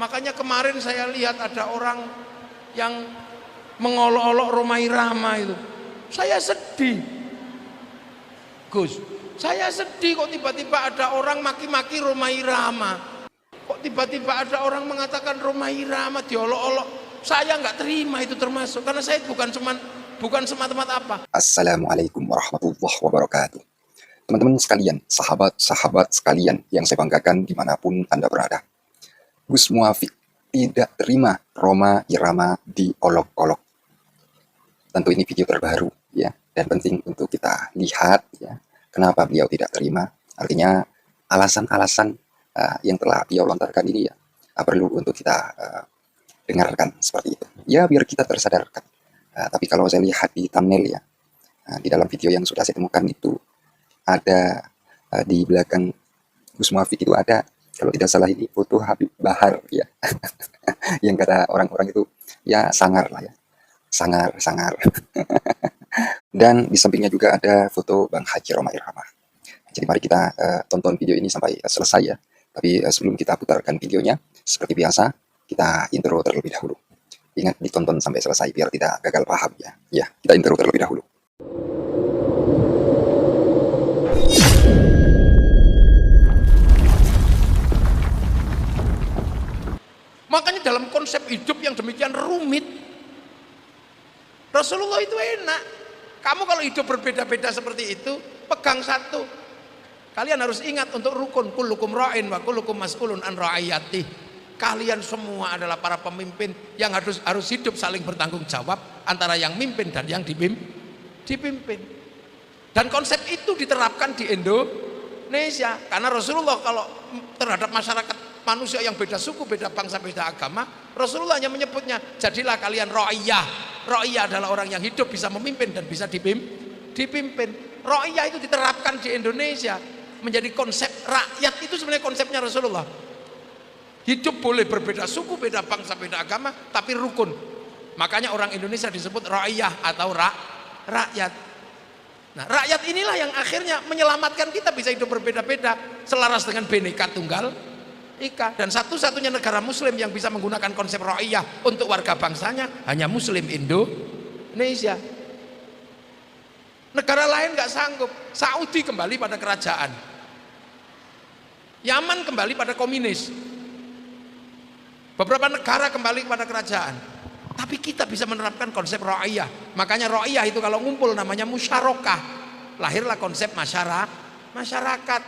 Makanya kemarin saya lihat ada orang yang mengolok-olok Rhoma Irama itu. Saya sedih, Gus. Saya sedih kok tiba-tiba ada orang maki-maki Rhoma Irama. Kok tiba-tiba ada orang mengatakan Rhoma Irama diolok-olok. Saya nggak terima itu termasuk, karena saya bukan semata-mata apa. Assalamualaikum warahmatullahi wabarakatuh. Teman-teman sekalian, sahabat-sahabat sekalian yang saya banggakan dimanapun Anda berada. Gus Muafiq tidak terima Rhoma Irama diolok-olok. Tentu ini video terbaru ya, dan penting untuk kita lihat ya, kenapa beliau tidak terima. Artinya alasan-alasan yang telah beliau lontarkan ini ya, perlu untuk kita dengarkan seperti itu. Ya biar kita tersadarkan. Tapi kalau saya lihat di thumbnail ya, di dalam video yang sudah saya temukan itu ada di belakang Gus Muafiq itu ada, kalau tidak salah ini foto Habib Bahar ya. Yang kata orang-orang itu ya sangar lah ya, sangar. Dan di sampingnya juga ada foto Bang Haji Rhoma Irama. Jadi mari kita tonton video ini sampai selesai ya. Tapi sebelum kita putarkan videonya, seperti biasa kita intro terlebih dahulu. Ingat ditonton sampai selesai biar tidak gagal paham ya. Ya, kita intro terlebih dahulu. Makanya dalam konsep hidup yang demikian rumit, Rasulullah itu enak. Kamu kalau hidup berbeda-beda seperti itu, pegang satu. Kalian harus ingat untuk rukun, kullukum ra'in wa kullukum mas'ulun an ra'iyatih. Kalian semua adalah para pemimpin yang harus hidup saling bertanggung jawab antara yang mimpin dan yang dipimpin. Dan konsep itu diterapkan di Indonesia, karena Rasulullah kalau terhadap masyarakat manusia yang beda suku, beda bangsa, beda agama, Rasulullah hanya menyebutnya, jadilah kalian ra'iyah. Ra'iyah adalah orang yang hidup bisa memimpin dan bisa dipimpin. Ra'iyah itu diterapkan di Indonesia menjadi konsep rakyat. Itu sebenarnya konsepnya Rasulullah. Hidup boleh berbeda suku, beda bangsa, beda agama, tapi rukun. Makanya orang Indonesia disebut ra'iyah atau rakyat. Nah, rakyat inilah yang akhirnya menyelamatkan kita bisa hidup berbeda-beda selaras dengan Bhinneka Tunggal Ika. Dan satu-satunya negara muslim yang bisa menggunakan konsep ra'iyah untuk warga bangsanya hanya muslim Indonesia. Negara lain nggak sanggup. Saudi kembali pada kerajaan, Yaman kembali pada komunis, beberapa negara kembali pada kerajaan. Tapi kita bisa menerapkan konsep ra'iyah. Makanya ra'iyah itu kalau ngumpul namanya musyarakah. Lahirlah konsep masyarakat.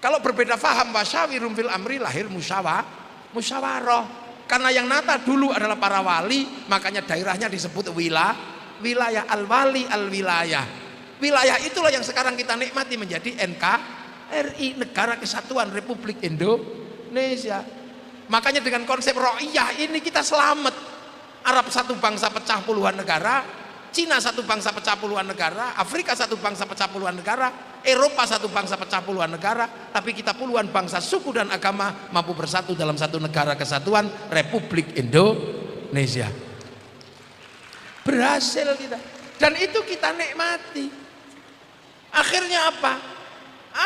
Kalau berbeda faham, wasyawirum fil amri, lahir musyawarah. Karena yang nata dulu adalah para wali, makanya daerahnya disebut wilayah, al-wali al-wilayah. Wilayah itulah yang sekarang kita nikmati menjadi NKRI, Negara Kesatuan Republik Indonesia. Makanya dengan konsep ra'iyah ini kita selamat. Arab satu bangsa pecah puluhan negara, Cina satu bangsa pecah puluhan negara, Afrika satu bangsa pecah puluhan negara, Eropa satu bangsa pecah puluhan negara, tapi kita puluhan bangsa, suku dan agama mampu bersatu dalam satu negara kesatuan Republik Indonesia. Berhasil kita, dan itu kita nikmati. Akhirnya apa?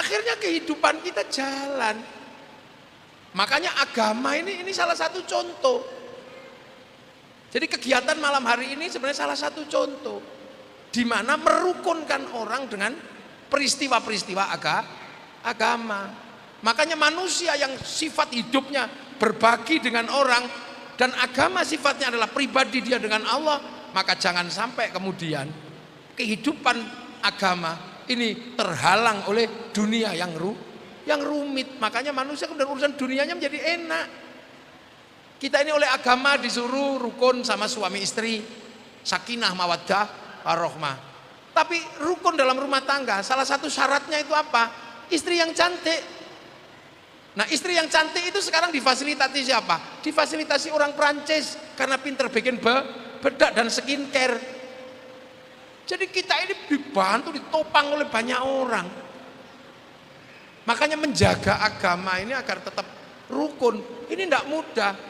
Akhirnya kehidupan kita jalan. Makanya agama ini salah satu contoh. Jadi kegiatan malam hari ini sebenarnya salah satu contoh di mana merukunkan orang dengan peristiwa-peristiwa agama. Makanya manusia yang sifat hidupnya berbagi dengan orang dan agama sifatnya adalah pribadi dia dengan Allah, maka jangan sampai kemudian kehidupan agama ini terhalang oleh dunia yang rumit. Makanya manusia kemudian urusan dunianya menjadi enak. Kita ini oleh agama disuruh rukun sama suami istri, sakinah mawaddah warahmah. Tapi rukun dalam rumah tangga salah satu syaratnya itu apa? Istri yang cantik. Nah, istri yang cantik itu sekarang difasilitasi siapa? Difasilitasi orang Prancis karena pinter bikin bedak dan skincare. Jadi kita ini dibantu, ditopang oleh banyak orang. Makanya menjaga agama ini agar tetap rukun ini tidak mudah.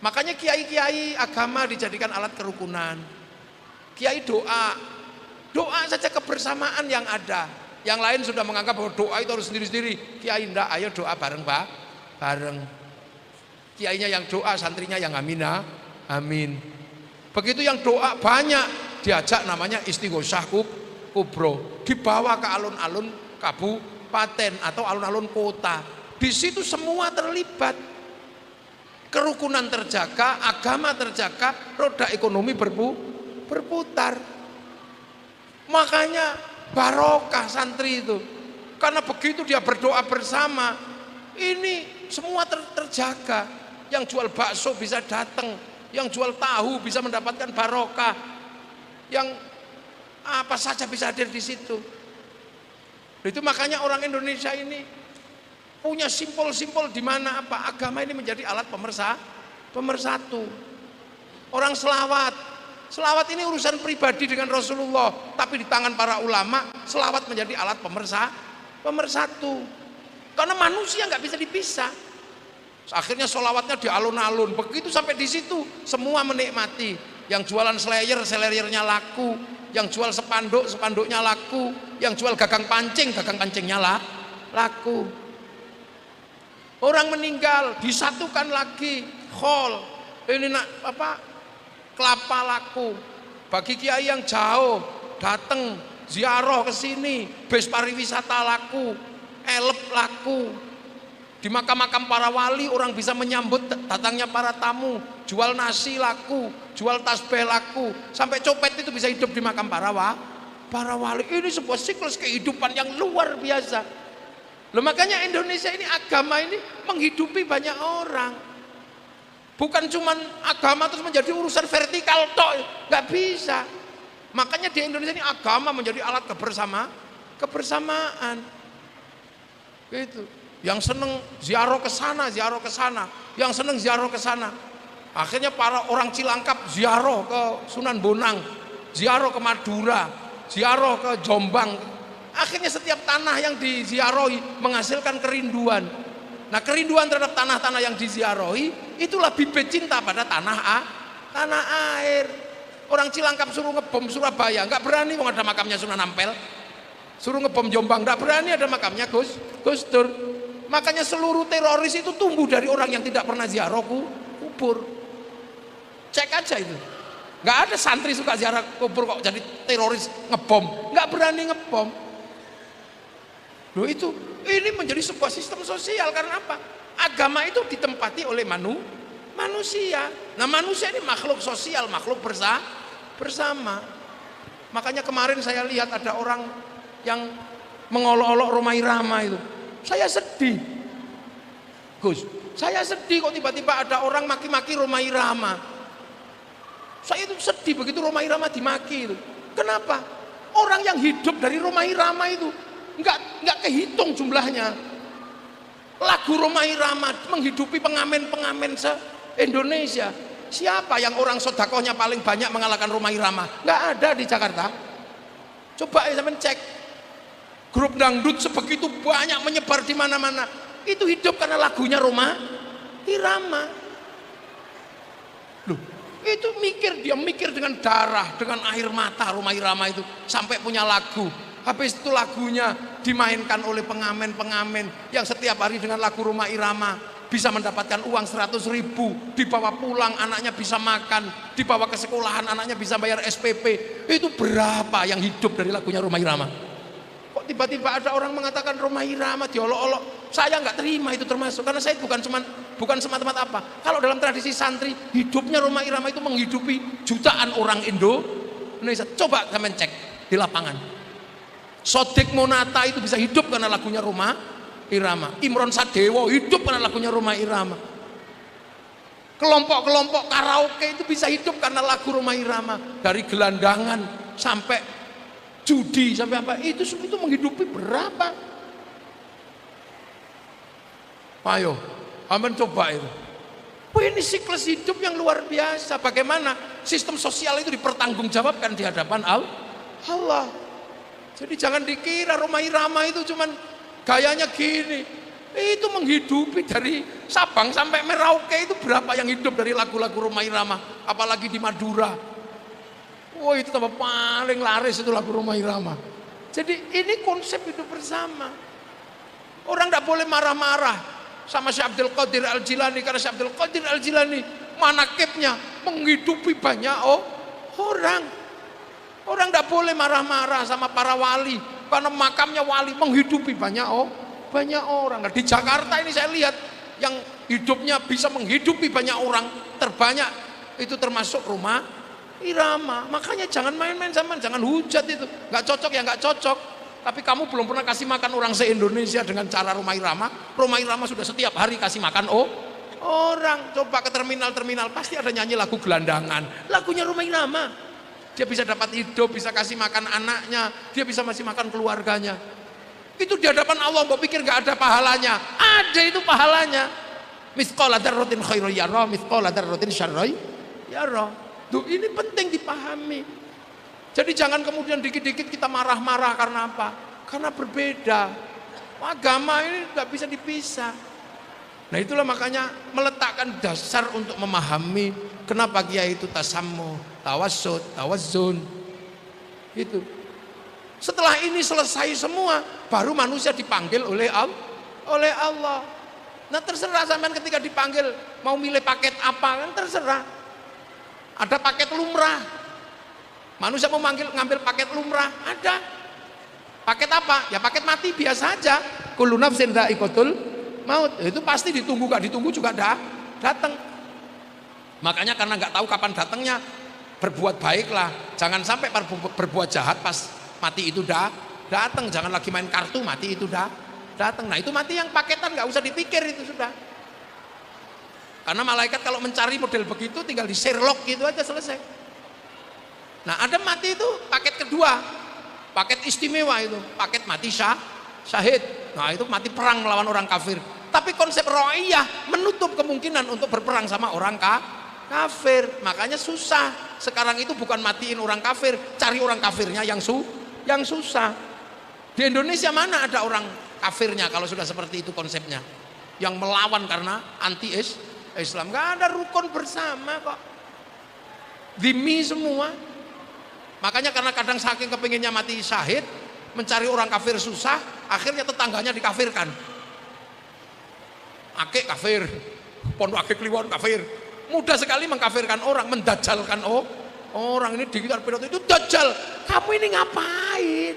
Makanya kiai-kiai agama dijadikan alat kerukunan. Kiai doa saja kebersamaan yang ada. Yang lain sudah menganggap bahwa doa itu harus sendiri-sendiri. Kiai tidak, ayo doa bareng bareng. Kiainya yang doa, santrinya yang amina, amin. Begitu yang doa banyak, diajak namanya istighosah kubro, dibawa ke alun-alun kabupaten atau alun-alun kota. Di situ semua terlibat, kerukunan terjaga, agama terjaga, roda ekonomi berputar. Makanya barokah santri itu, karena begitu dia berdoa bersama, ini semua terjaga. Yang jual bakso bisa datang, yang jual tahu bisa mendapatkan barokah, yang apa saja bisa hadir di situ. Itu makanya orang Indonesia ini punya simpul-simpul di mana apa agama ini menjadi alat pemersatu. Orang selawat ini urusan pribadi dengan Rasulullah, tapi di tangan para ulama selawat menjadi alat pemersatu. Karena manusia nggak bisa dipisah. Akhirnya sholawatnya di alun-alun. Begitu sampai di situ semua menikmati. Yang jualan selayernya laku. Yang jual spanduknya laku. Yang jual gagang pancingnya laku. Orang meninggal disatukan lagi. Khol. Ini kelapa laku. Bagi kiai yang jauh datang ziarah ke sini, bus pariwisata laku, elep laku. Di makam-makam para wali orang bisa menyambut datangnya para tamu, jual nasi laku, jual tasbih laku, sampai copet itu bisa hidup di makam para wali. Ini sebuah siklus kehidupan yang luar biasa. Loh, makanya Indonesia ini agama ini menghidupi banyak orang. Bukan cuman agama terus menjadi urusan vertikal tok, nggak bisa. Makanya di Indonesia ini agama menjadi alat kebersamaan. Gitu. Yang seneng ziarah ke sana, yang seneng ziarah ke sana. Akhirnya para orang Cilangkap ziarah ke Sunan Bonang, ziarah ke Madura, ziarah ke Jombang. Akhirnya setiap tanah yang diziarahi menghasilkan kerinduan. Nah, kerinduan terhadap tanah-tanah yang diziarahi itulah bibit cinta pada tanah air. Orang Cilangkap suruh ngebom Surabaya, nggak berani mau ada makamnya Sunan Ampel. Suruh ngebom Jombang, nggak berani ada makamnya Gus Dur. Makanya seluruh teroris itu tumbuh dari orang yang tidak pernah ziarah kubur. Cek aja itu. Nggak ada santri suka ziarah kubur kok jadi teroris ngebom. Nggak berani ngebom. Loh, ini menjadi sebuah sistem sosial. Karena apa? Agama itu ditempati oleh manusia. Nah, manusia ini makhluk sosial, makhluk bersama. Makanya kemarin saya lihat ada orang yang mengolok-olok Rhoma Irama itu. Saya sedih, Gus. Saya sedih kok tiba-tiba ada orang maki-maki Rhoma Irama. Saya itu sedih begitu Rhoma Irama dimaki itu. Kenapa? Orang yang hidup dari Rhoma Irama itu nggak kehitung jumlahnya. Lagu Rhoma Irama menghidupi pengamen-pengamen se-Indonesia. Siapa yang orang sodakohnya paling banyak mengalahkan Rhoma Irama? Nggak ada di Jakarta. Coba ya sampean cek. Grup dangdut sebegitu banyak menyebar di mana-mana. Itu hidup karena lagunya Rhoma Irama. Loh, itu dia mikir dengan darah, dengan air mata Rhoma Irama itu sampai punya lagu. Habis itu lagunya dimainkan oleh pengamen-pengamen yang setiap hari dengan lagu Rhoma Irama bisa mendapatkan uang 100.000, dibawa pulang anaknya bisa makan, dibawa ke sekolahan anaknya bisa bayar SPP. Itu berapa yang hidup dari lagunya Rhoma Irama? Kok tiba-tiba ada orang mengatakan Rhoma Irama diolok-olok? Saya nggak terima itu termasuk, karena saya bukan semata-mata apa. Kalau dalam tradisi santri, hidupnya Rhoma Irama itu menghidupi jutaan orang Indonesia. Coba kalian cek di lapangan. Sodik Monata itu bisa hidup karena lagunya Rhoma Irama. Imron Sadewo hidup karena lagunya Rhoma Irama. Kelompok-kelompok karaoke itu bisa hidup karena lagu Rhoma Irama. Dari gelandangan sampai judi sampai apa itu menghidupi berapa? Ayo, aman coba itu. Ini siklus hidup yang luar biasa. Bagaimana sistem sosial itu dipertanggungjawabkan di hadapan Allah. Jadi jangan dikira Rhoma Irama itu cuman gayanya gini. Itu menghidupi dari Sabang sampai Merauke itu berapa yang hidup dari lagu-lagu Rhoma Irama, apalagi di Madura. Wah, itu tambah paling laris itu lagu Rhoma Irama. Jadi ini konsep hidup bersama. Orang tidak boleh marah-marah. sama Syekh Abdul Qadir Al-Jilani, karena Syekh Abdul Qadir Al-Jilani manakibnya menghidupi banyak orang. Orang tidak boleh marah-marah sama para wali, karena makamnya wali menghidupi banyak orang. Nah, di Jakarta ini saya lihat yang hidupnya bisa menghidupi banyak orang terbanyak itu termasuk rumah irama. Makanya jangan main-main sama, jangan hujat itu. Nggak cocok ya nggak cocok. Tapi kamu belum pernah kasih makan orang se-Indonesia dengan cara rumah irama. Rumah irama sudah setiap hari kasih makan orang. Coba ke terminal-terminal pasti ada nyanyi lagu gelandangan. Lagunya rumah irama. Dia bisa dapat hidup, bisa kasih makan anaknya, dia bisa masih makan keluarganya. Itu di hadapan Allah, mbok pikir nggak ada pahalanya? Ada itu pahalanya. Mithqala dzarratin khairan yara, mithqala dzarratin syarran yara. Tuh, ini penting dipahami. Jadi jangan kemudian dikit-dikit kita marah-marah karena apa? Karena berbeda. Agama ini nggak bisa dipisah. Nah itulah makanya meletakkan dasar untuk memahami kenapa kiai itu tasammu, tawassut, tawazzun. Itu. Setelah ini selesai semua, baru manusia dipanggil oleh Allah. Nah terserah sampean ketika dipanggil mau milih paket apa kan terserah. Ada paket lumrah. Manusia mau ngambil paket lumrah, ada. Paket apa? Ya paket mati biasa aja. Kullu nafsin dha'iqatul maut. Itu pasti ditunggu, gak ditunggu juga datang. Makanya karena nggak tahu kapan datangnya, berbuat baiklah. Jangan sampai berbuat jahat pas mati itu datang. Jangan lagi main kartu mati itu datang. Nah itu mati yang paketan nggak usah dipikir itu sudah. Karena malaikat kalau mencari model begitu tinggal di Sherlock gitu aja selesai. Nah ada mati itu paket kedua, paket istimewa itu, paket mati syahid. Nah itu mati perang melawan orang kafir. Tapi konsep ro'iyah menutup kemungkinan untuk berperang sama orang kafir. Makanya susah. Sekarang itu bukan matiin orang kafir, cari orang kafirnya yang susah. Di Indonesia mana ada orang kafirnya kalau sudah seperti itu konsepnya? Yang melawan karena anti-Islam. Gak ada rukun bersama kok. Dhimmi semua. Makanya karena kadang saking kepinginnya mati syahid, mencari orang kafir susah, akhirnya tetangganya dikafirkan. Akik kafir, pondok akik kliwon kafir. Mudah sekali mengkafirkan orang, mendajalkan orang. Ini digital pilot itu dajjal. Kamu ini ngapain?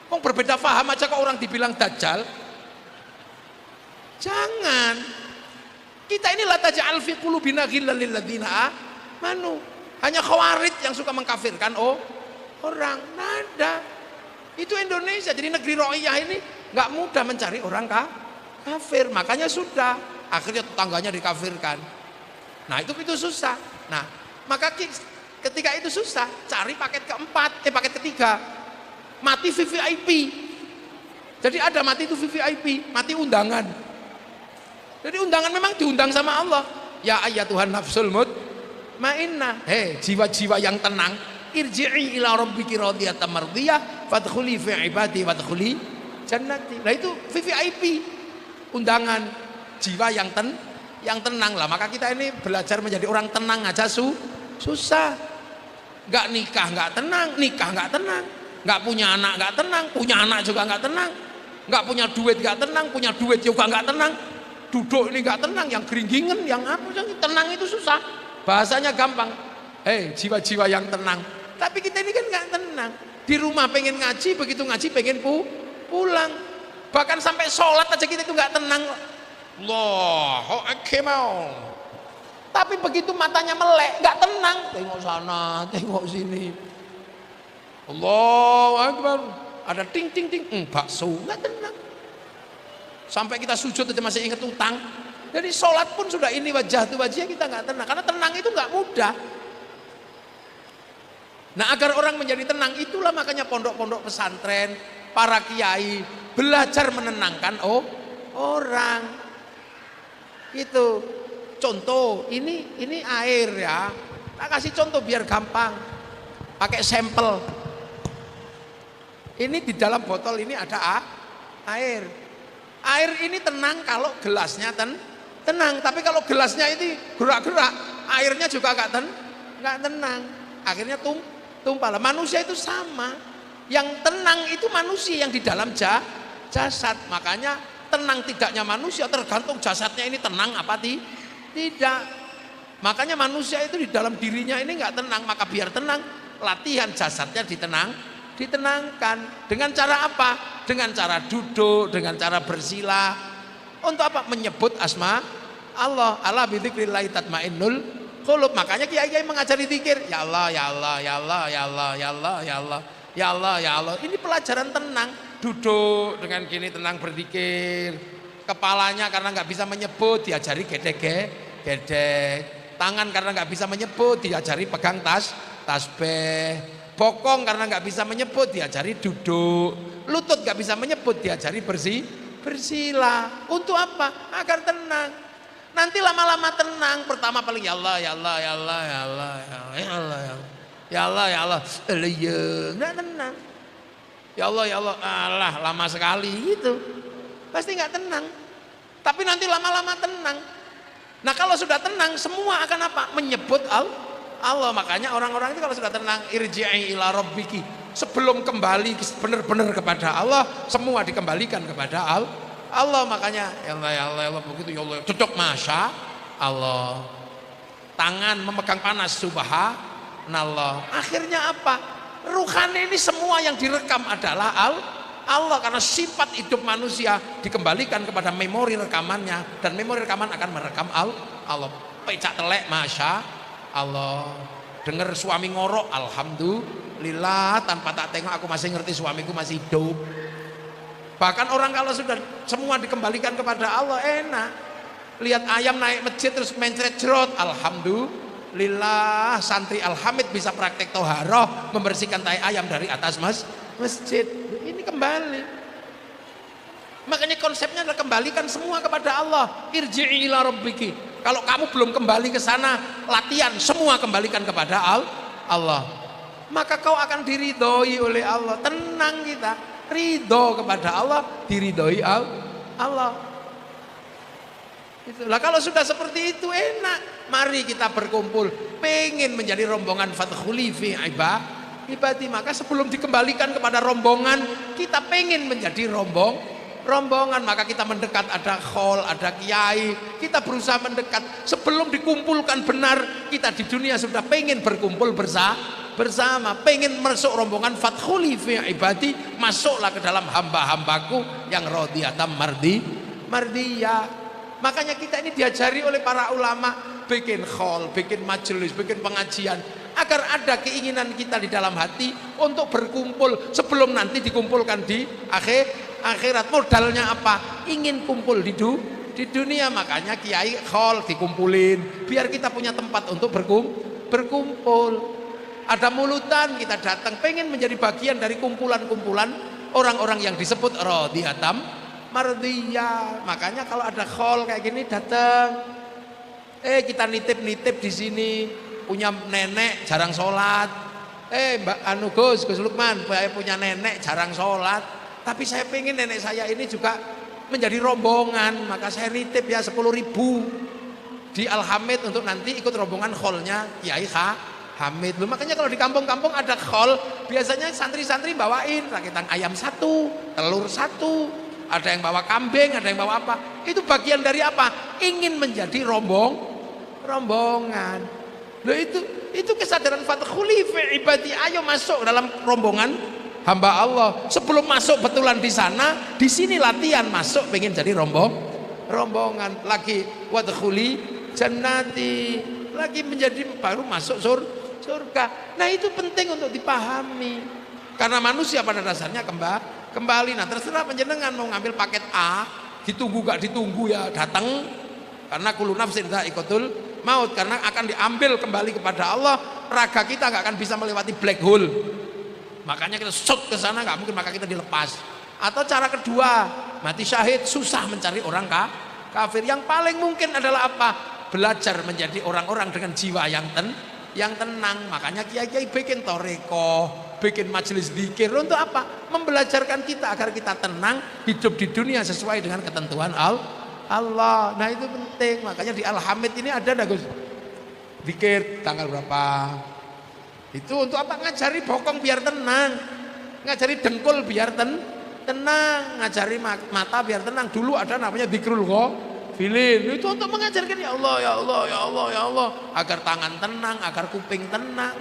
Kok berbeda paham aja kok orang dibilang dajjal? Jangan. Kita ini la taj'al fi qulubina ghillan lil ladzina amanu. Hanya khawarij yang suka mengkafirkan orang. Nada. Itu Indonesia. Jadi negeri ro'iyah ini nggak mudah mencari orang kafir. Makanya sudah akhirnya tetangganya dikafirkan. Nah itu susah. Nah maka ketika itu susah, cari paket keempat, paket ketiga, mati VVIP. Jadi ada mati itu VVIP, mati undangan. Jadi undangan memang diundang sama Allah. Ya ayyatuhan nafsul mutmainnah. Jiwa-jiwa yang tenang, irji'i ila rabbiki radiyatan mardiyah fadkhuli fi ibadi wadkhuli jannati. Nah itu VVIP, undangan jiwa yang tenang lah. Maka kita ini belajar menjadi orang tenang aja susah. Nggak nikah nggak tenang, nggak punya anak nggak tenang, punya anak juga nggak tenang, nggak punya duit nggak tenang, punya duit juga nggak tenang, duduk ini nggak tenang, yang geringgingen, yang apa, tenang itu susah. Bahasanya gampang. Jiwa-jiwa yang tenang. Tapi kita ini kan nggak tenang. Di rumah pengen ngaji, begitu ngaji pengen pulang. Bahkan sampai sholat aja kita itu nggak tenang. Allahu akbar. Tapi begitu matanya melek, nggak tenang. Tengok sana, tengok sini. Allahu akbar. Ada ting ting ting, bakso, nggak tenang. Sampai kita sujud aja masih ingat utang. Jadi sholat pun sudah ini wajah kita nggak tenang. Karena tenang itu nggak mudah. Nah agar orang menjadi tenang itulah makanya pondok-pondok pesantren, para kiai belajar menenangkan orang. Itu contoh, ini air ya. Tak kasih contoh biar gampang. Pakai sampel. Ini di dalam botol ini ada air. Air ini tenang kalau gelasnya tenang. Tapi kalau gelasnya ini gerak-gerak, airnya juga nggak tenang. Akhirnya tumpah. Manusia itu sama. Yang tenang itu manusia yang di dalam jasad. Makanya tenang tidaknya manusia tergantung jasadnya ini tenang apa tidak. Makanya manusia itu di dalam dirinya ini nggak tenang, maka biar tenang, latihan jasadnya ditenangkan. Dengan cara apa? Dengan cara duduk, dengan cara bersila. Untuk apa? Menyebut asma Allah. Ala bidzikrillahi tatmainnul qulub. Makanya kiai-kiai mengajari zikir. Ya Allah, ya Allah, ya Allah, ya Allah, ya Allah, ya Allah, ya Allah, ya Allah. Ini pelajaran tenang. Duduk dengan gini tenang berzikir. Kepalanya karena nggak bisa menyebut diajari gedek. Tangan karena nggak bisa menyebut diajari pegang tasbih. Bokong karena nggak bisa menyebut diajari duduk. Lutut nggak bisa menyebut diajari bersila. Untuk apa? Agar tenang. Nanti lama-lama tenang. Pertama paling ya Allah, ya Allah, ya Allah, ya Allah, ya Allah, ya Allah, ya Allah, ya Allah. Nggak tenang. Ya Allah, ya Allah, alah lama sekali itu. Pasti nggak tenang. Tapi nanti lama-lama tenang. Nah kalau sudah tenang semua akan apa? Menyebut Allah. Makanya orang-orang itu kalau sudah tenang, irji'i ila rabbiki, sebelum kembali benar-benar kepada Allah, semua dikembalikan kepada Allah. Makanya ya Allah, ya Allah, ya Allah, begitu ya Allah, cocok masya Allah. Tangan memegang panas subhanallah. Akhirnya apa? Ruhani ini semua yang direkam adalah Allah, karena sifat hidup manusia dikembalikan kepada memori rekamannya, dan memori rekaman akan merekam Allah. Pecak telek masya Allah, dengar suami ngorok alhamdulillah, tanpa tak tengok aku masih ngerti suamiku masih hidup. Bahkan orang kalau sudah semua dikembalikan kepada Allah enak. Lihat ayam naik masjid terus mencret jerot, alhamdulillah. Santri Alhamid bisa praktek toharoh membersihkan tai ayam dari atas masjid. Ini kembali. Makanya konsepnya adalah kembalikan semua kepada Allah. Irji'i ila rabbiki. Kalau kamu belum kembali ke sana, latihan semua kembalikan kepada Allah. Maka kau akan diridhoi oleh Allah. Tenang kita, ridho kepada Allah, diridhoi Allah. Itulah kalau sudah seperti itu enak. Mari kita berkumpul, pengen menjadi rombongan Fathuli fi ibadi. Maka sebelum dikembalikan kepada rombongan, kita pengen menjadi rombongan, maka kita mendekat, ada khol, ada kiai, kita berusaha mendekat. Sebelum dikumpulkan benar, kita di dunia sudah pengen berkumpul bersama, pengen masuk rombongan Fathuli fi ibadi, masuklah ke dalam hamba-hambaku yang rodiyatam mardiyah. Makanya kita ini diajari oleh para ulama, bikin khol, bikin majelis, bikin pengajian, agar ada keinginan kita di dalam hati untuk berkumpul sebelum nanti dikumpulkan di akhirat. Modalnya apa? Ingin kumpul di dunia. Makanya kiai khol dikumpulin biar kita punya tempat untuk berkumpul. Ada mulutan kita datang, pengen menjadi bagian dari kumpulan-kumpulan orang-orang yang disebut rodiyatam mardiyah. Makanya kalau ada khol kayak gini datang, kita nitip di sini. Punya nenek jarang sholat, Mbak Anu Gus Lukman, saya punya nenek jarang sholat, tapi saya pengen nenek saya ini juga menjadi rombongan, maka saya nitip ya 10.000 di Alhamid untuk nanti ikut rombongan kholnya Kiai Hamid. Makanya kalau di kampung-kampung ada khol, biasanya santri-santri bawain rakitan ayam 1, telur 1, ada yang bawa kambing, ada yang bawa apa. Itu bagian dari apa? Ingin menjadi rombongan. Loh itu kesadaran Fathuli fi ibadi. Ayo masuk dalam rombongan hamba Allah. Sebelum masuk betulan di sana, di sini latihan masuk pengen jadi rombongan. Lagi wadkhuli jannati, lagi menjadi baru masuk surga. Nah itu penting untuk dipahami. Karena manusia pada dasarnya kembali. Nah terserah penjenengan mau ngambil paket A, ditunggu gak ditunggu ya datang. Karena kullu nafsin dha'iqatul maut, karena akan diambil kembali kepada Allah. Raga kita nggak akan bisa melewati black hole, makanya kita shoot ke sana nggak mungkin, maka kita dilepas. Atau cara kedua, mati syahid, susah mencari orang kafir. Yang paling mungkin adalah apa? Belajar menjadi orang-orang dengan jiwa yang tenang. Makanya kiai-kiai bikin toreko, bikin majelis zikir. Untuk apa? Membelajarkan kita agar kita tenang, hidup di dunia sesuai dengan ketentuan Allah. Nah itu penting. Makanya di Al-Hamid ini ada Gus zikir tanggal berapa. Itu untuk apa? Ngajari bokong biar tenang, ngajari dengkul biar tenang, ngajari mata biar tenang. Dulu ada namanya dzikrul ghafilin. Itu untuk mengajarkan ya Allah, ya Allah, ya Allah, ya Allah, agar tangan tenang, agar kuping tenang.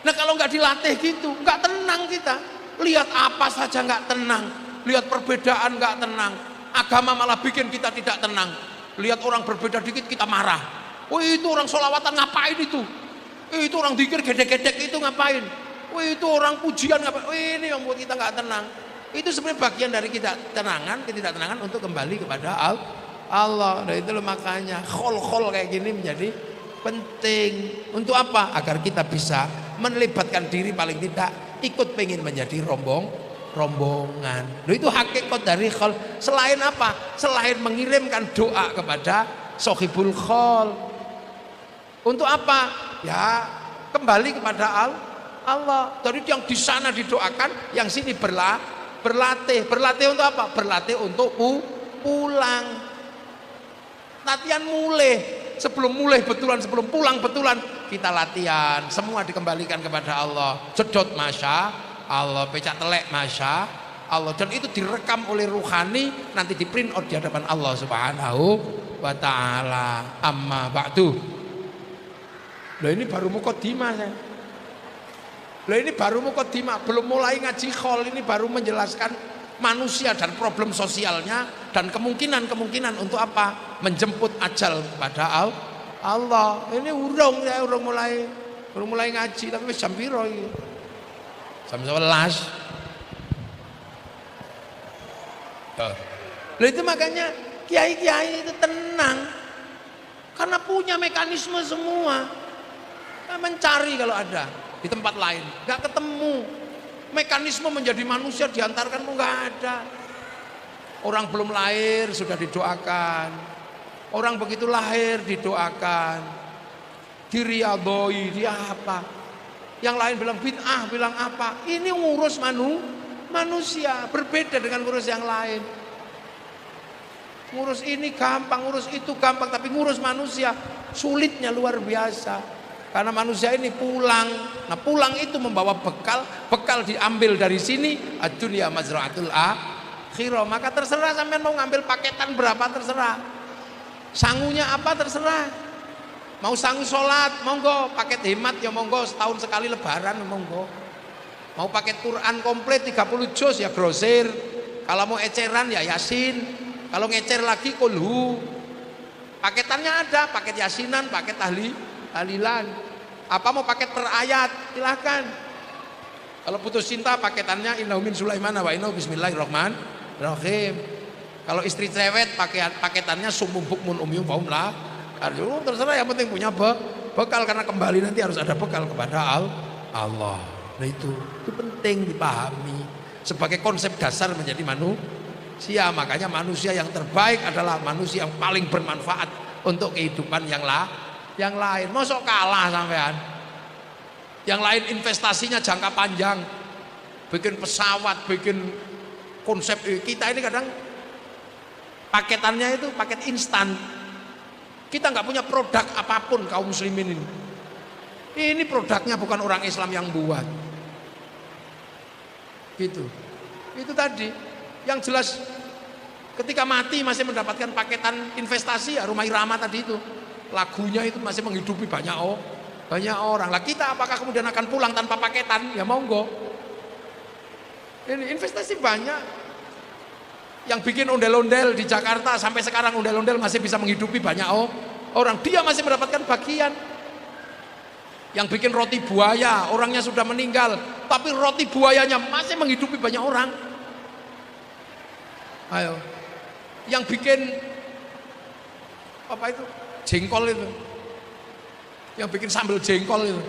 Nah kalau nggak dilatih gitu, nggak tenang kita. Lihat apa saja nggak tenang, lihat perbedaan nggak tenang. Agama malah bikin kita tidak tenang. Lihat orang berbeda dikit kita marah. Oh itu orang sholawatan ngapain itu? Itu orang dzikir gedek-gedek itu ngapain? Oh itu orang pujian ngapain? Oh ini yang buat kita nggak tenang. Itu sebenarnya bagian dari ketidaktenangan untuk kembali kepada Allah. Nah itu loh makanya khol kayak gini menjadi penting. Untuk apa? Agar kita bisa melibatkan diri paling tidak ikut pengen menjadi rombongan. Loh itu hakikat dari khol. Selain apa? Selain mengirimkan doa kepada sohibul khol. Untuk apa? Ya kembali kepada Allah. Jadi yang di sana didoakan, yang sini berlatih. Berlatih untuk apa? Berlatih untuk pulang. Latihan mulai. Sebelum mulai betulan, sebelum pulang betulan, kita latihan. Semua dikembalikan kepada Allah. Jedot masya Allah, pecah telek masya Allah. Dan itu direkam oleh ruhani, nanti di print out di hadapan Allah Subhanahu wa ta'ala. Amma ba'du. Loh ini baru mukaddimah saya. Loh ini baru mukaddimah, belum mulai ngaji khol. Ini baru menjelaskan manusia dan problem sosialnya dan kemungkinan untuk apa? Menjemput ajal pada Allah. Ini urung mulai ngaji tapi wis jam piro iki? Jam 11. Loh itu makanya kiai-kiai itu tenang. Karena punya mekanisme semua. Mencari kalau ada di tempat lain, nggak ketemu. Mekanisme menjadi manusia diantarkan nggak ada. Orang belum lahir sudah didoakan. Orang begitu lahir didoakan. Diriadoi, dia apa? Yang lain bilang bid'ah, bilang apa? Ini ngurus manusia, berbeda dengan ngurus yang lain. Ngurus ini gampang, ngurus itu gampang, tapi ngurus manusia sulitnya luar biasa. Karena manusia ini pulang. Nah pulang itu membawa bekal diambil dari sini. Ad-dunya mazra'atul akhirah. Maka terserah sampean mau ngambil paketan berapa terserah. Sangunya apa terserah. Mau sangu sholat, monggo. Paket hemat ya monggo, setahun sekali lebaran monggo. Mau paket Quran komplit 30 juz ya grosir. Kalau mau eceran ya yasin. Kalau ngecer lagi kulhu. Paketannya ada, paket yasinan, paket tahlilan. Apa mau paket per ayat silahkan. Kalau putus cinta paketannya innahu min Sulaiman wa innahu bismillahirrahmanirrahim. Kalau istri cerewet paketannya sumum bukmun umyum faum lah. Terserah, yang penting punya bekal, karena kembali nanti harus ada bekal kepada Allah. Nah itu penting dipahami sebagai konsep dasar menjadi manusia. Makanya manusia yang terbaik adalah manusia yang paling bermanfaat untuk kehidupan yang lain. Mosok kalah sampean. Yang lain investasinya jangka panjang, bikin pesawat, bikin konsep. Kita ini kadang paketannya itu paket instan. Kita nggak punya produk apapun kaum muslimin ini. Ini produknya bukan orang Islam yang buat. Gitu. Itu tadi. Yang jelas ketika mati masih mendapatkan paketan investasi ya Rumah Irama tadi itu. Lagunya itu masih menghidupi banyak orang. Lah kita apakah kemudian akan pulang tanpa paketan? Ya monggo. Ini investasi banyak. Yang bikin ondel-ondel di Jakarta sampai sekarang ondel-ondel masih bisa menghidupi banyak orang. Dia masih mendapatkan bagian. Yang bikin roti buaya, orangnya sudah meninggal, tapi roti buayanya masih menghidupi banyak orang. Ayo. Yang bikin apa itu? Jengkol itu, yang bikin sambal jengkol itu,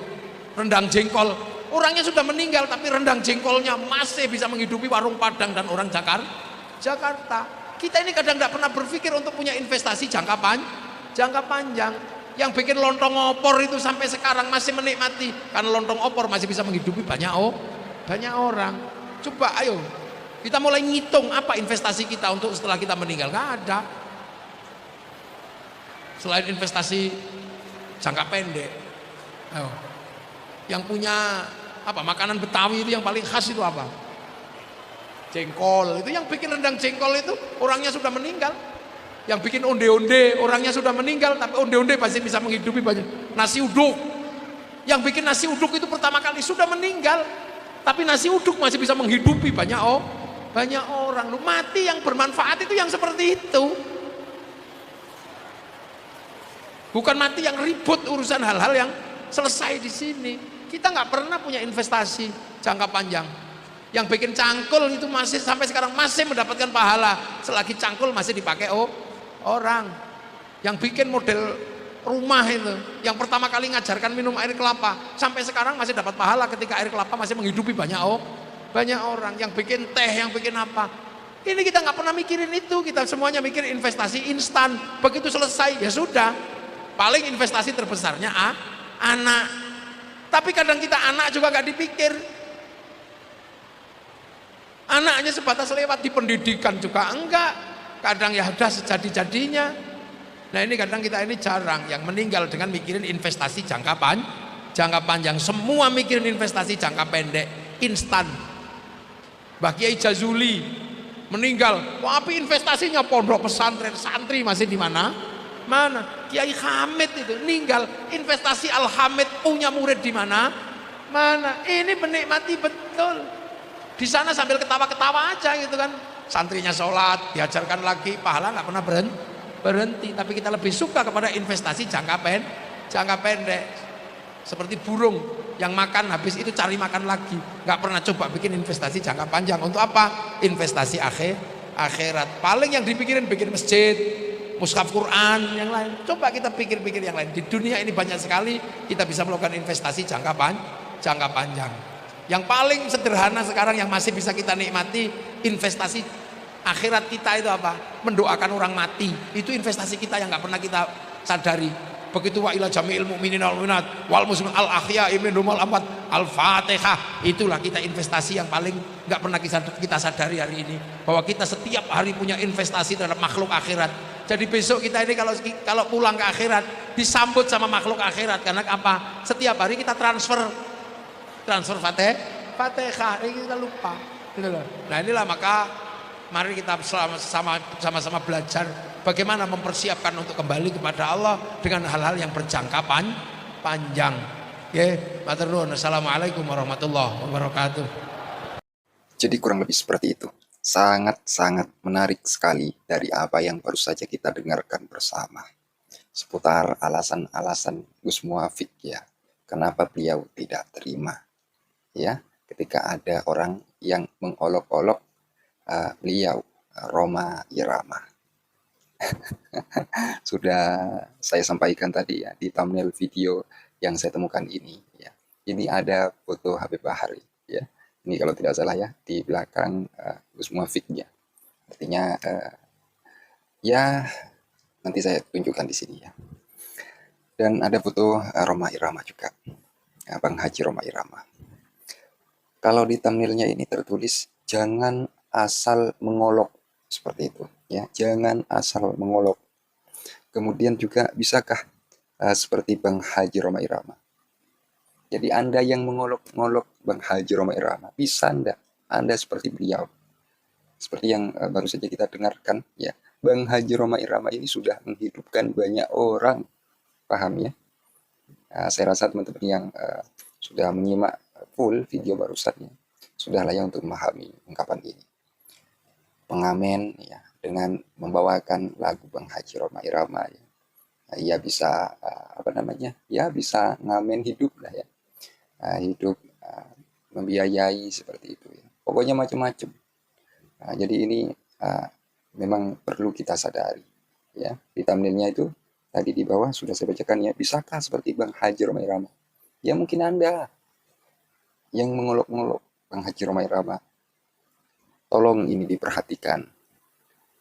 rendang jengkol, orangnya sudah meninggal tapi rendang jengkolnya masih bisa menghidupi warung Padang dan orang Jakarta. Kita ini kadang tidak pernah berpikir untuk punya investasi jangka panjang. Yang bikin lontong opor itu sampai sekarang masih menikmati, karena lontong opor masih bisa menghidupi banyak orang. Coba ayo kita mulai ngitung apa investasi kita untuk setelah kita meninggal. Nggak ada. Selain investasi jangka pendek, yang punya apa makanan Betawi itu yang paling khas itu apa? jengkol. Itu yang bikin rendang jengkol itu orangnya sudah meninggal. Yang bikin onde-onde orangnya sudah meninggal, tapi onde-onde pasti bisa menghidupi banyak. Nasi uduk, yang bikin nasi uduk itu pertama kali sudah meninggal, tapi nasi uduk masih bisa menghidupi banyak orang. Lu mati yang bermanfaat itu yang seperti itu, bukan mati yang ribut urusan hal-hal yang selesai di sini. Kita nggak pernah punya investasi jangka panjang. Yang bikin cangkul itu masih sampai sekarang masih mendapatkan pahala selagi cangkul masih dipakai orang. Yang bikin model rumah itu, yang pertama kali ngajarkan minum air kelapa, sampai sekarang masih dapat pahala ketika air kelapa masih menghidupi banyak orang. Yang bikin teh, yang bikin apa, ini kita nggak pernah mikirin itu. Kita semuanya mikir investasi instan, begitu selesai ya sudah. Paling investasi terbesarnya anak. Tapi kadang kita anak juga nggak dipikir. Anaknya sebatas lewat di pendidikan juga enggak. Kadang ya udah sejadi-jadinya. Nah ini kadang kita ini jarang yang meninggal dengan mikirin investasi jangka panjang. Semua mikirin investasi jangka pendek, instan. Mbah Kiai Jazuli meninggal, tapi investasinya pondok pesantren, santri masih di mana? Kiai Hamid itu meninggal, investasi Al Hamid punya murid di mana? Ini menikmati betul. Di sana sambil ketawa-ketawa aja gitu kan. Santrinya sholat, diajarkan lagi, pahala nggak pernah berhenti. Tapi kita lebih suka kepada investasi jangka pendek. Seperti burung yang makan habis itu cari makan lagi, nggak pernah coba bikin investasi jangka panjang. Untuk apa? Investasi akhirat. Paling yang dipikirin bikin masjid, mushaf Quran, yang lain. Coba kita pikir-pikir yang lain. Di dunia ini banyak sekali kita bisa melakukan investasi jangka panjang. Yang paling sederhana sekarang yang masih bisa kita nikmati, investasi akhirat kita itu apa? Mendoakan orang mati. Itu investasi kita yang nggak pernah kita sadari. Begitu wa ila jami'il mu'minin wal mu'minat wal muslimin al ahya'i minhum wal amwat al-fatihah. Itulah kita investasi yang paling nggak pernah kita sadari hari ini, bahwa kita setiap hari punya investasi terhadap makhluk akhirat. Jadi besok kita ini kalau pulang ke akhirat disambut sama makhluk akhirat. Karena apa? Setiap hari kita transfer Fatihah, ini kita lupa gitu loh. Nah inilah, maka mari kita sama-sama belajar bagaimana mempersiapkan untuk kembali kepada Allah dengan hal-hal yang berjangka panjang. Matur nuwun. Assalamualaikum warahmatullahi wabarakatuh. Jadi kurang lebih seperti itu. Sangat-sangat menarik sekali dari apa yang baru saja kita dengarkan bersama. Seputar alasan-alasan Gus Muwafiq ya. Kenapa beliau tidak terima ya ketika ada orang yang mengolok-olok beliau Rhoma Irama. Sudah saya sampaikan tadi ya di thumbnail video yang saya temukan ini ya. Ini ada foto Habib Bahari ya. Ini kalau tidak salah ya di belakang Gus Muwafiq ya. Artinya ya nanti saya tunjukkan di sini ya. Dan ada foto Rhoma Irama juga. Bang Haji Rhoma Irama. Kalau di thumbnailnya ini tertulis jangan asal mengolok, seperti itu ya, jangan asal mengolok. Kemudian juga bisakah seperti Bang Haji Rhoma Irama? Jadi Anda yang mengolok-ngolok Bang Haji Rhoma Irama, bisa Anda seperti beliau? Seperti yang baru saja kita dengarkan ya, Bang Haji Rhoma Irama ini sudah menghidupkan banyak orang, paham ya? Saya rasa teman-teman yang sudah menyimak full video barusannya sudah layak untuk memahami ungkapan ini. Pengamen ya dengan membawakan lagu Bang Haji Rhoma Irama ya, ia bisa ya bisa ngamen hidup lah ya, hidup membiayai seperti itu ya. Pokoknya macam-macam. Jadi ini memang perlu kita sadari ya. Di thumbnailnya itu tadi di bawah sudah saya bacakan ya, bisakah seperti Bang Haji Rhoma Irama? Ya mungkin Anda yang mengolok-ngolok Bang Haji Rhoma Irama, tolong ini diperhatikan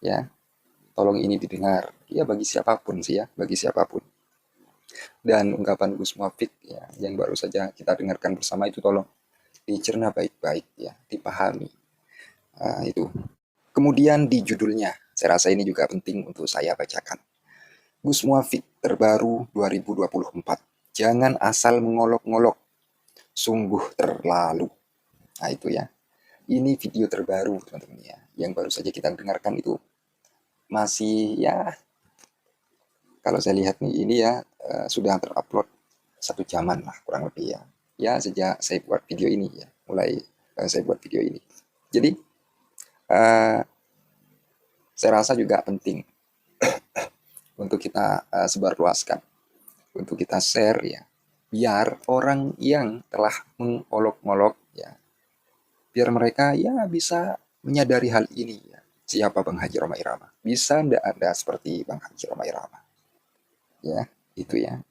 ya, tolong ini didengar ya, bagi siapapun sih ya, bagi siapapun. Dan ungkapan Gus Muwafiq ya yang baru saja kita dengarkan bersama itu tolong dicerna baik-baik ya, dipahami. Itu. Kemudian di judulnya, saya rasa ini juga penting untuk saya bacakan. Gus Muwafiq terbaru 2024. Jangan asal mengolok-ngolok. Sungguh terlalu. Nah itu ya. Ini video terbaru teman-teman ya, yang baru saja kita dengarkan itu masih ya, kalau saya lihat nih ini ya sudah terupload 1 jaman lah kurang lebih ya. Ya sejak saya buat video ini ya, mulai saya buat video ini. Jadi eh, saya rasa juga penting untuk kita sebarluaskan, untuk kita share ya, biar orang yang telah mengolok-olok ya, biar mereka ya bisa menyadari hal ini ya. Siapa Bang Haji Rhoma Irama? Bisa ndak Anda seperti Bang Haji Rhoma Irama? Ya, itu ya.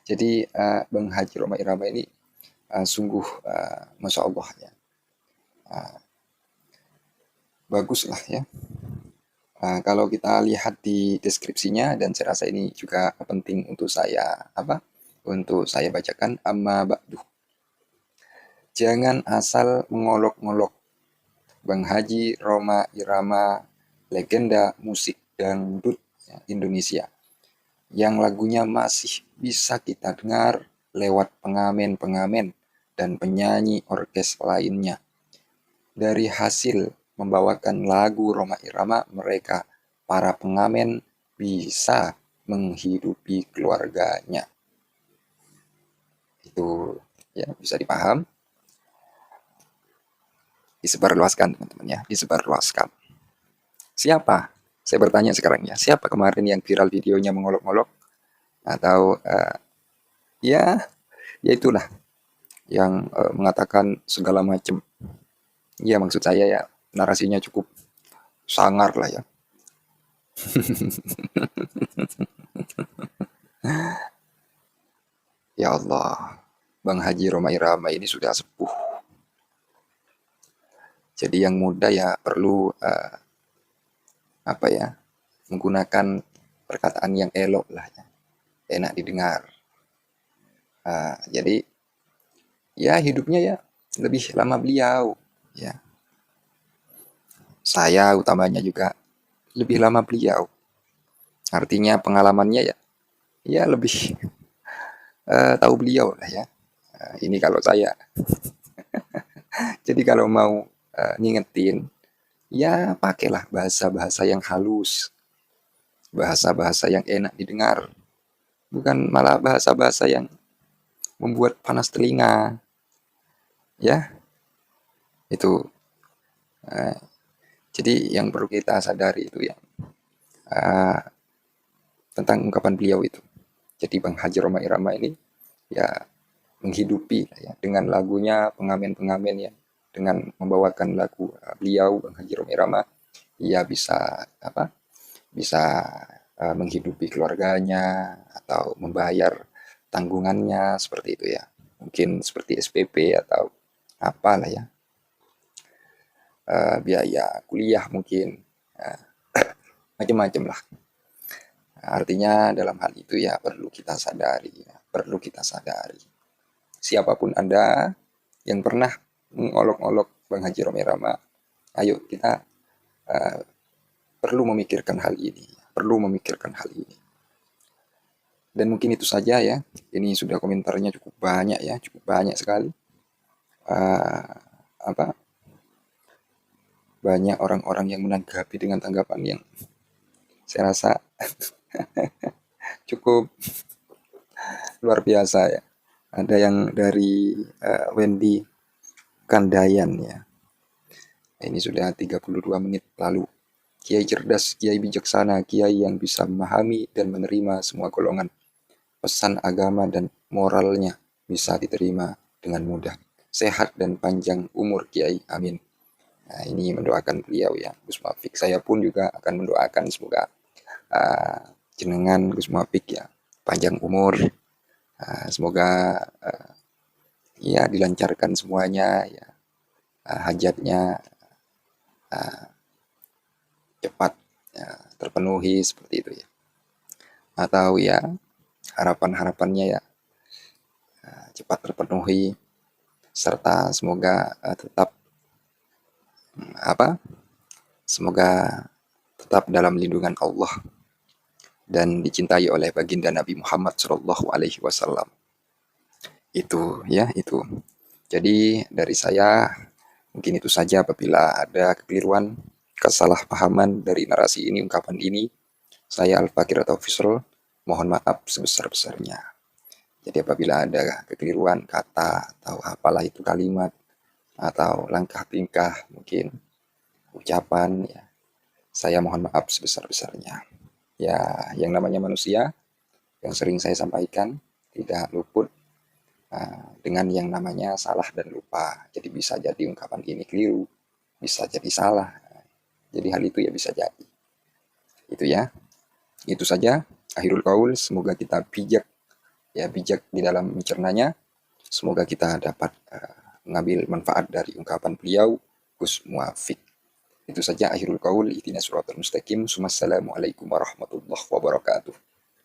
Jadi Bang Haji Rhoma Irama ini sungguh Masya Allah ya. Bagus lah ya. Kalau kita lihat di deskripsinya, dan saya rasa ini juga penting untuk saya bacakan. Amma ba'du. Jangan asal mengolok-ngolok Bang Haji Rhoma Irama, legenda musik dangdut ya, Indonesia, yang lagunya masih bisa kita dengar lewat pengamen-pengamen dan penyanyi orkes lainnya. Dari hasil membawakan lagu Rhoma Irama, mereka, para pengamen, bisa menghidupi keluarganya. Itu ya bisa dipaham. Disebarluaskan teman-teman ya, disebarluaskan. Siapa? Saya bertanya sekarang ya, siapa kemarin yang viral videonya mengolok-olok? Atau ya itulah yang mengatakan segala macam. Ya maksud saya ya narasinya cukup sangar lah ya. Ya Allah, Bang Haji Rhoma Irama ini sudah sepuh. Jadi yang muda ya perlu menggunakan perkataan yang elok lah ya, enak didengar. Jadi ya hidupnya ya lebih lama beliau ya. Saya utamanya juga lebih lama beliau. Artinya pengalamannya ya lebih tahu beliau lah ya. Ini kalau saya. Jadi kalau mau ngingetin, ya pakailah bahasa-bahasa yang halus, bahasa-bahasa yang enak didengar, bukan malah bahasa-bahasa yang membuat panas telinga. Ya, itu. Jadi yang perlu kita sadari itu ya tentang ungkapan beliau itu. Jadi Bang Haji Rhoma Irama ini ya menghidupi ya, dengan lagunya pengamen-pengamen ya, dengan membawakan lagu beliau Bang Haji Rhoma Irama, ia bisa menghidupi keluarganya atau membayar tanggungannya seperti itu ya, mungkin seperti SPP atau apalah ya, biaya kuliah mungkin, macam-macam lah. Artinya dalam hal itu ya perlu kita sadari ya, perlu kita sadari. Siapapun Anda yang pernah mengolok-olok Bang Haji Rhoma Irama, ayo kita perlu memikirkan hal ini, perlu memikirkan hal ini. Dan mungkin itu saja ya. Ini sudah komentarnya cukup banyak ya, cukup banyak sekali. Banyak orang-orang yang menanggapi dengan tanggapan yang saya rasa cukup luar biasa ya. Ada yang dari Wendy Kandayan ya. Ini sudah 32 menit lalu. Kiai cerdas, kiai bijaksana, kiai yang bisa memahami dan menerima semua golongan. Pesan agama dan moralnya bisa diterima dengan mudah. Sehat dan panjang umur kiai, amin. Nah, ini mendoakan beliau ya, Gus Muafik. Saya pun juga akan mendoakan semoga jenengan Gus Muafik ya panjang umur, semoga ya dilancarkan semuanya ya, hajatnya cepat ya, terpenuhi seperti itu ya, atau ya harapan-harapannya ya cepat terpenuhi, serta semoga semoga tetap dalam lindungan Allah dan dicintai oleh baginda Nabi Muhammad Shallallahu Alaihi Wasallam. Itu ya, itu. Jadi dari saya Mungkin itu saja. Apabila ada kekeliruan, kesalahpahaman dari narasi ini, ungkapan ini, saya Al-Fakir atau Fisrul, mohon maaf sebesar-besarnya. Jadi apabila ada kekeliruan kata atau apalah itu kalimat atau langkah tingkah mungkin ucapan, ya, saya mohon maaf sebesar-besarnya. Ya, yang namanya manusia, yang sering saya sampaikan, tidak luput dengan yang namanya salah dan lupa. Jadi bisa jadi ungkapan ini keliru, bisa jadi salah. Jadi hal itu ya bisa jadi. Itu ya. Itu saja. Akhirul qaul, semoga kita bijak, ya bijak di dalam mencernanya. Semoga kita dapat mengambil manfaat dari ungkapan beliau. Gus Muafiq. Itu saja akhirul qaul. Ihdinas siratal mustaqim. Wassalamualaikum warahmatullahi wabarakatuh.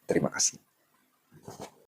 Terima kasih.